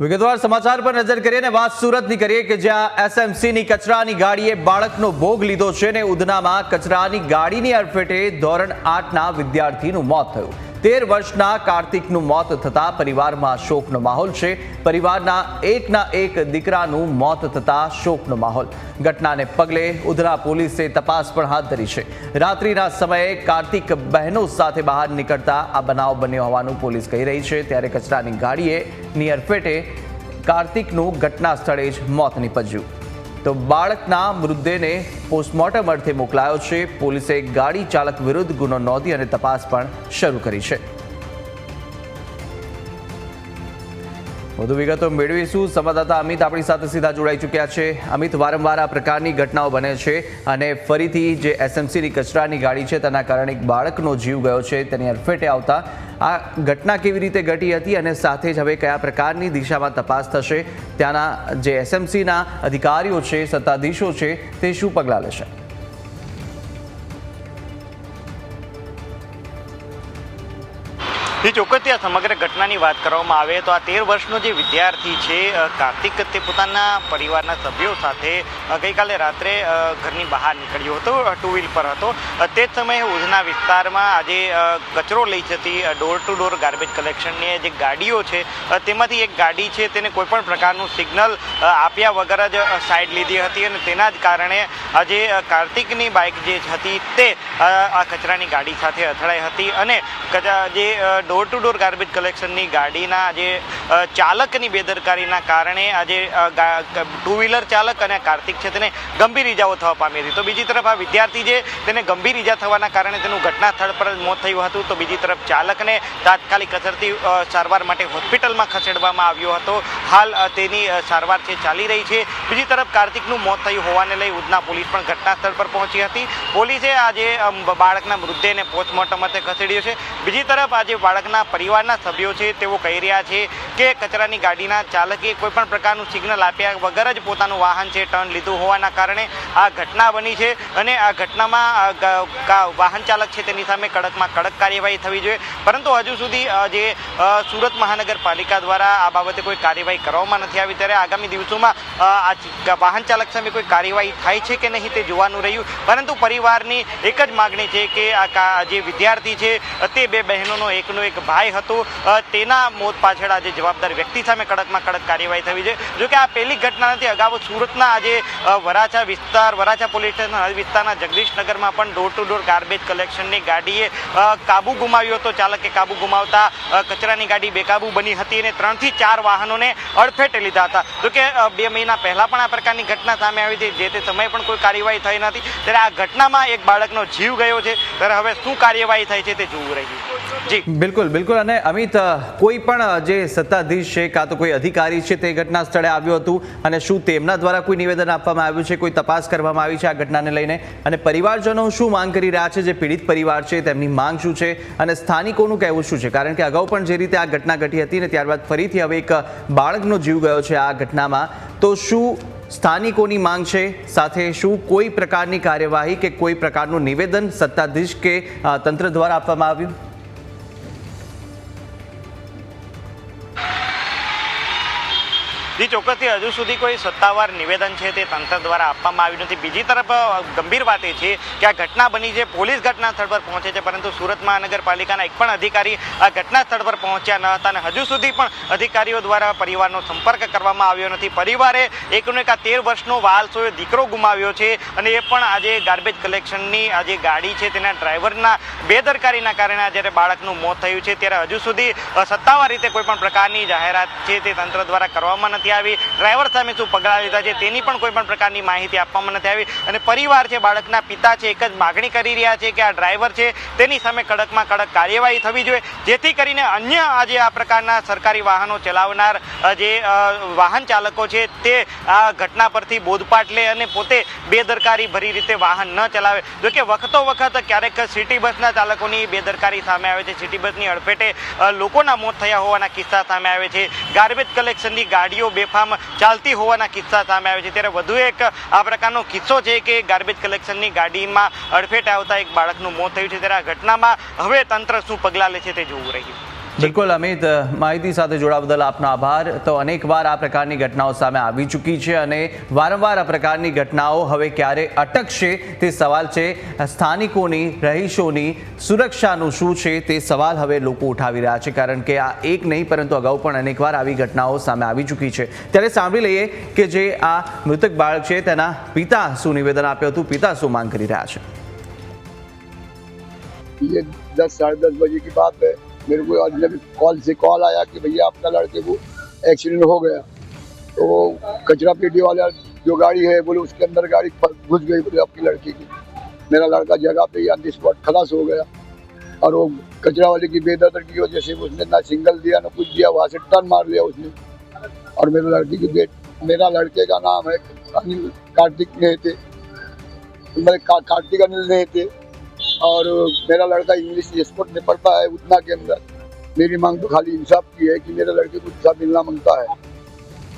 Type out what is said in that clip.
વિગતવાર સમાચાર પર નજર કરીએ ને વાત સુરતની કરીએ કે જ્યાં એસએમસીની કચરાની ગાડીએ બાળકનો ભોગ લીધો છે ને ઉધનામાં કચરાની ગાડીની અડફેટે ધોરણ 8ના વિદ્યાર્થીનું મોત થયું। 13 વર્ષના કાર્તિકનું મોત થતા પરિવારમાં શોકનો માહોલ છે। પરિવારના એકના એક દીકરાનું મોત થતા શોકનો માહોલ। ઘટનાને પગલે ઉધના પોલીસે તપાસ પણ હાથ ધરી છે। રાત્રિના સમયે કાર્તિક બહેનો સાથે બહાર નીકળતા આ બનાવ બન્યો હોવાનું પોલીસ કહી રહી છે। ત્યારે કચરાની ગાડીએ અડફેટે કાર્તિકનું ઘટના સ્થળે જ મોત નીપજ્યું તો બાળકના મૃતદેહને પોસ્ટમોર્ટમ અર્થે મોકલાયો છે। પોલીસે ગાડી ચાલક વિરુદ્ધ ગુનો નોંધી અને તપાસ પણ શરૂ કરી છે। વધુ વિગતો મેળવીશું। સંવાદદાતા અમિત આપણી સાથે સીધા જોડાઈ ચૂક્યા છે। અમિત, વારંવાર આ પ્રકારની ઘટનાઓ બને છે અને ફરીથી જે એસએમસીની કચરાની ગાડી છે તેના કારણે એક બાળકનો જીવ ગયો છે, તેની અડફેટે આવતા આ ઘટના કેવી રીતે ઘટી હતી અને સાથે જ હવે કયા પ્રકારની દિશામાં તપાસ થશે? ત્યાંના જે એસએમસીના અધિકારીઓ છે, સત્તાધીશો છે, તે શું પગલાં લેશે? ચોક્કસથી આ સમગ્ર ઘટનાની વાત કરવામાં આવે તો આ 13 વર્ષનો જે વિદ્યાર્થી છે કાર્તિક, તે પોતાના પરિવારના સભ્યો સાથે ગઈકાલે રાત્રે ઘરની બહાર નીકળ્યો હતો, ટુ વ્હીલ પર હતો। તે જ સમયે ઉધના વિસ્તારમાં આજે કચરો લઈ જતી ડોર ટુ ડોર ગાર્બેજ કલેક્શનની જે ગાડીઓ છે તેમાંથી એક ગાડી છે તેને કોઈપણ પ્રકારનું સિગ્નલ આપ્યા વગર જ સાઈડ લીધી હતી અને તેના જ કારણે આજે કાર્તિકની બાઇક જે હતી તે આ કચરાની ગાડી સાથે અથડાઈ હતી અને જે ડોર ટુ ડોર ગાર્બેજ કલેક્શનની ગાડીના જે ચાલકની બેદરકારીના કારણે આજે ટુ વ્હીલર ચાલક અને કાર્તિક છે તેને ગંભીર ઇજાઓ થવા પામી હતી। તો બીજી તરફ આ વિદ્યાર્થી છે તેને ગંભીર ઇજા થવાના કારણે તેનું ઘટના સ્થળ પર જ મોત થયું હતું। તો બીજી તરફ ચાલકને તાત્કાલિક અસરથી સારવાર માટે હોસ્પિટલમાં ખસેડવામાં આવ્યો હતો। હાલ તેની સારવાર છે ચાલી રહી છે। બીજી તરફ કાર્તિકનું મોત થયું હોવાને લઈ ઉધના પોલીસ પણ ઘટના સ્થળ પર પહોંચી હતી। પોલીસે આજે બાળકના મૃતદેહને પોસ્ટમોર્ટમ માટે ખસેડ્યો છે। બીજી તરફ આજે બાળકના પરિવારના સભ્યો છે તેઓ કહી રહ્યા છે કે કચરાની ગાડીના ચાલકે કોઈપણ પ્રકારનું સિગ્નલ આપ્યા વગર જ પોતાનું વાહન છે ટર્ન લીધું હોવાના કારણે આ ઘટના બની છે અને આ ઘટનામાં વાહન ચાલક છે તેની સામે કડકમાં કડક કાર્યવાહી થવી જોઈએ। પરંતુ હજુ સુધી જે સુરત મહાનગરપાલિકા દ્વારા આ બાબતે કોઈ કાર્યવાહી કરવામાં નથી આવી। ત્યારે આગામી દિવસોમાં આ વાહન ચાલક સામે કોઈ કાર્યવાહી થાય છે કે નહીં તે જોવાનું રહ્યું। પરંતુ પરિવારની એક જ માગણી છે કે આ જે વિદ્યાર્થી છે તે બે બહેનોનો એકનો એક ભાઈ હતો, તેના મોત પાછળ આજે જવાબદાર વ્યક્તિ સામે કડકમાં કડક કાર્યવાહી થવી છે। જો કે આ પહેલી ઘટના નથી, અગાઉ સુરતના આજે વરાછા પોલીસ સ્ટેશન વિસ્તારના જગદીશનગરમાં પણ ડોર ટુ ડોર ગાર્બેજ કલેક્શનની ગાડીએ કાબુ ગુમાવ્યો હતો। ચાલકે કાબુ ગુમાવતા કચરાની ગાડી બેકાબુ બની હતી અને 3 થી 4 વાહનોને અડફેટે લીધા હતા। જો કે 2 મહિના પહેલા પણ આ પ્રકારની ઘટના સામે આવી હતી, જે તે સમયે પણ કોઈ કાર્યવાહી થઈ નથી। ત્યારે આ ઘટનામાં એક બાળકનો જીવ ગયો છે। ત્યારે હવે શું કાર્યવાહી થાય છે તે જોવું રહ્યું। જી બિલકુલ બિલકુલ। અને અમિત, કોઈ પણ જે સત્તાધીશ છે કાં તો કોઈ અધિકારી છે તે ઘટના સ્થળે આવ્યું હતું અને શું તેમના દ્વારા કોઈ નિવેદન આપવામાં આવ્યું છે, કોઈ તપાસ કરવામાં આવી છે આ ઘટનાને લઈને? અને પરિવારજનો શું માંગ કરી રહ્યા છે? જે પીડિત પરિવાર છે તેમની માંગ શું છે અને સ્થાનિકોનું કહેવું શું છે? કારણ કે અગાઉ પણ જે રીતે આ ઘટના ઘટી હતી ને ત્યારબાદ ફરીથી હવે એક બાળકનો જીવ ગયો છે આ ઘટનામાં, તો શું સ્થાનિકોની માંગ છે? સાથે શું કોઈ પ્રકારની કાર્યવાહી કે કોઈ પ્રકારનું નિવેદન સત્તાધીશ કે તંત્ર દ્વારા આપવામાં આવ્યું? જી ચોક્કસથી હજુ સુધી કોઈ સત્તાવાર નિવેદન છે તે તંત્ર દ્વારા આપવામાં આવ્યું નથી। બીજી તરફ ગંભીર વાત એ છે કે આ ઘટના બની છે, પોલીસ ઘટના સ્થળ પર પહોંચે છે, પરંતુ સુરત મહાનગરપાલિકાના એક પણ અધિકારી આ ઘટના સ્થળ પર પહોંચ્યા ન હતા અને હજુ સુધી પણ અધિકારીઓ દ્વારા પરિવારનો સંપર્ક કરવામાં આવ્યો નથી। પરિવારે એકનો એક આ 13 વર્ષનો વાલસોયો દીકરો ગુમાવ્યો છે અને એ પણ આજે ગાર્બેજ કલેક્શનની આ જે ગાડી છે તેના ડ્રાઈવરના બેદરકારીના કારણે જ્યારે બાળકનું મોત થયું છે। ત્યારે હજુ સુધી સત્તાવાર રીતે કોઈ પણ પ્રકારની જાહેરાત છે તે તંત્ર દ્વારા કરવામાં નથી આવી। ડ્રાઈવર સામે શું પગલાં લીધા છે તેની પણ કોઈ પણ પ્રકારની માહિતી આપવામાં નથી આવી અને પરિવાર છે, બાળકના પિતા છે, એક જ માગણી કરી રહ્યા છે કે આ ડ્રાઈવર છે તેની સામે કડકમાં કડક કાર્યવાહી થવી જોઈએ, જેથી કરીને અન્ય આજે આ પ્રકારના સરકારી વાહનો ચલાવનાર જે વાહન ચાલકો છે તે આ ઘટના પરથી બોધપાઠ લે અને પોતે બેદરકારી ભરી રીતે વાહન ન ચલાવે। જો કે વખતો વખત ક્યારેક સિટી બસના ચાલકોની બેદરકારી સામે આવે છે, સિટી બસની અડફેટે લોકોના મોત થયા હોવાના કિસ્સા સામે આવે છે, ગાર્બેજ કલેક્શનની ગાડીઓ બેફામ ચાલતી હોવાના કિસ્સા સામે આવે છે। ત્યારે વધુ એક આ પ્રકારનો કિસ્સો છે કે ગાર્બેજ કલેક્શનની ગાડીમાં અડફેટે આવતા એક બાળકનું મોત થયું છે। ત્યારે આ ઘટનામાં હવે તંત્ર શું પગલાં લે છે તે જોવું રહ્યું। બિલકુલ અમિત, માહિતી સાથે જોડાવા બદલ આપનો આભાર. તો અનેકવાર આ પ્રકારની ઘટનાઓ સામે આવી ચૂકી છે અને વારંવાર આ પ્રકારની ઘટનાઓ હવે ક્યારે અટકશે તે સવાલ છે. સ્થાનિકોની, રહીશોની સુરક્ષાનું શું છે તે સવાલ હવે લોકો ઉઠાવી રહ્યા છે, કારણ કે આ એક નહીં પરંતુ અગાઉ પણ અનેકવાર આવી ઘટનાઓ સામે આવી ચૂકી છે. ત્યારે સાંભળી લઈએ કે જે આ મૃતક બાળક છે તેના પિતા શું નિવેદન આપ્યું હતું, પિતા શું માંગ કરી રહ્યા છે. ये 10 साढ़े 10 बजे की बात है. मेरे को अजनबी कॉल आया कि भैया आपका लड़के को एक्सीडेंट हो गया. तो वो कचरा पेटी वाला जो गाड़ी है बोले उसके अंदर गाड़ी घुस गई बोले आपकी लड़की की. मेरा लड़का जगह पे ही ऑन द स्पॉट खलास हो गया. और वो कचरा वाले की बेदर्दी की वजह से उसने ना सिग्नल दिया ना कुछ दिया, वहाँ से टर्न मार लिया उसने. और मेरा लड़के का नाम है अनिल कार्तिक नेहते, कार्तिक अनिल नेहते. और मेरा लड़का इंग्लिश एक्सपोर्ट में पढ़ता है. उतना के अंदर मेरी मांग तो खाली इंसाफ की है कि मेरे लड़के को इंसाफ मिलना मांगता है.